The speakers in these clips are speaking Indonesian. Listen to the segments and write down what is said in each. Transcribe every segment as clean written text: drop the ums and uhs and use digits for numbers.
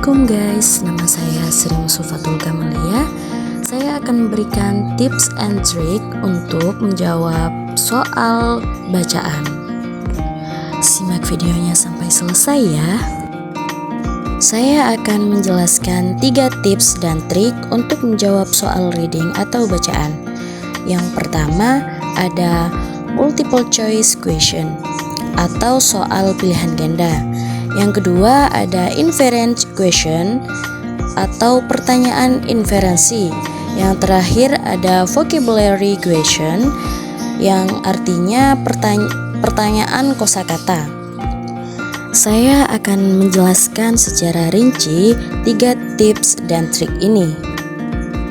Assalamualaikum guys, nama saya Sri Musufatul Kamalia. Saya akan memberikan tips and trick untuk menjawab soal bacaan. Simak videonya sampai selesai ya. Saya akan menjelaskan 3 tips dan trik untuk menjawab soal reading atau bacaan. Yang pertama ada multiple choice question atau soal pilihan ganda. Yang kedua ada inference question atau pertanyaan inferensi. Yang terakhir ada vocabulary question yang artinya pertanyaan kosakata. Saya akan menjelaskan secara rinci 3 tips dan trik ini.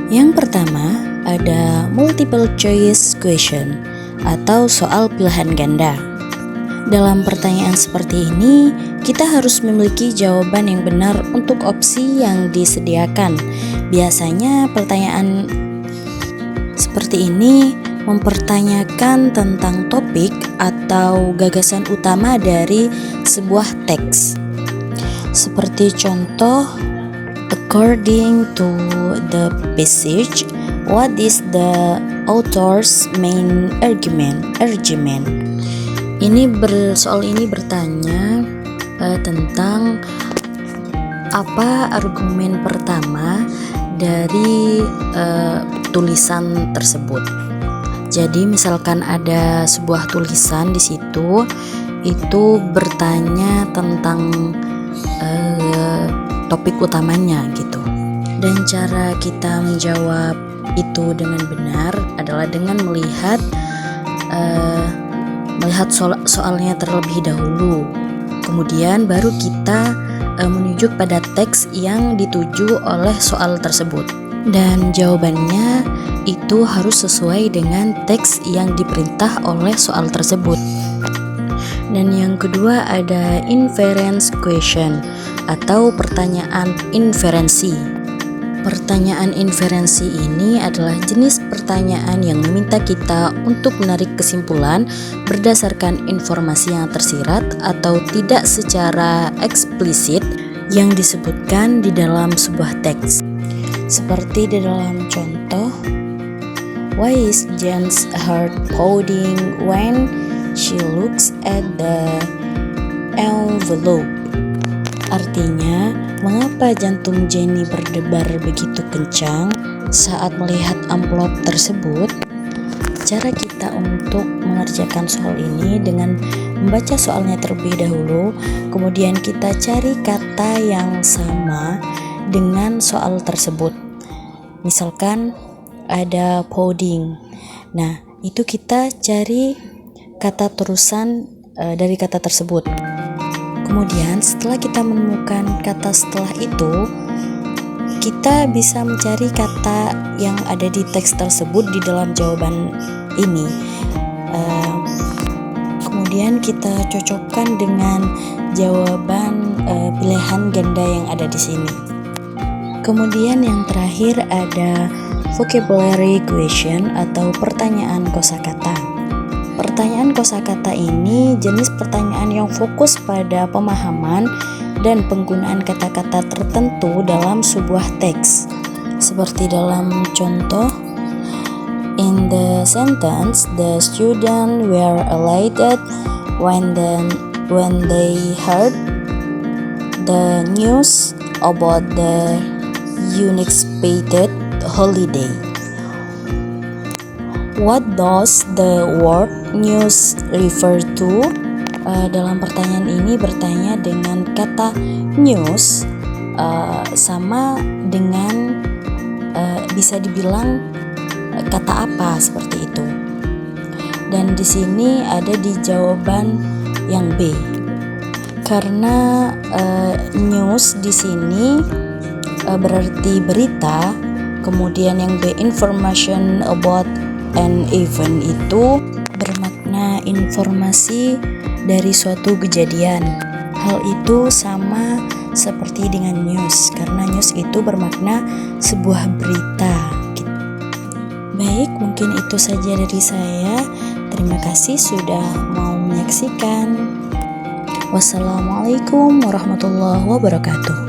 Yang pertama ada multiple choice question atau soal pilihan ganda. Dalam pertanyaan seperti ini, kita harus memiliki jawaban yang benar untuk opsi yang disediakan. Biasanya pertanyaan seperti ini mempertanyakan tentang topik atau gagasan utama dari sebuah teks. Seperti contoh, according to the passage, what is the author's main argument? Soal ini bertanya tentang apa argumen pertama dari tulisan tersebut. Jadi misalkan ada sebuah tulisan di situ, itu bertanya tentang topik utamanya gitu. Dan cara kita menjawab itu dengan benar adalah dengan melihat soalnya terlebih dahulu. Kemudian baru kita menuju pada teks yang dituju oleh soal tersebut. Dan jawabannya itu harus sesuai dengan teks yang diperintah oleh soal tersebut. Dan yang kedua ada inference question atau pertanyaan inferensi. Pertanyaan inferensi ini adalah jenis pertanyaan yang meminta kita untuk menarik kesimpulan berdasarkan informasi yang tersirat atau tidak secara eksplisit yang disebutkan di dalam sebuah teks. Seperti di dalam contoh, why is Jane's heart pounding when she looks at the envelope? Artinya, mengapa jantung Jenny berdebar begitu kencang saat melihat amplop tersebut? Cara kita untuk mengerjakan soal ini dengan membaca soalnya terlebih dahulu, kemudian kita cari kata yang sama dengan soal tersebut. Misalkan ada pounding. Nah, itu kita cari kata terusan dari kata tersebut. Kemudian setelah kita menemukan kata setelah itu, kita bisa mencari kata yang ada di teks tersebut di dalam jawaban ini. Kemudian kita cocokkan dengan jawaban pilihan ganda yang ada di sini. Kemudian yang terakhir ada vocabulary question atau pertanyaan kosakata. Pertanyaan kosakata ini jenis pertanyaan yang fokus pada pemahaman dan penggunaan kata-kata tertentu dalam sebuah teks. Seperti dalam contoh, in the sentence, the students were elated when they heard the news about the unexpected holiday. What does the word news refer to? Dalam pertanyaan ini bertanya dengan kata news sama dengan bisa dibilang kata apa seperti itu. Dan di sini ada di jawaban yang B. Karena news di sini berarti berita, kemudian yang B information about an event itu bermakna informasi dari suatu kejadian. Hal itu sama seperti dengan news, karena news itu bermakna sebuah berita. Baik, mungkin itu saja dari saya. Terima kasih sudah mau menyaksikan. Wassalamualaikum warahmatullahi wabarakatuh.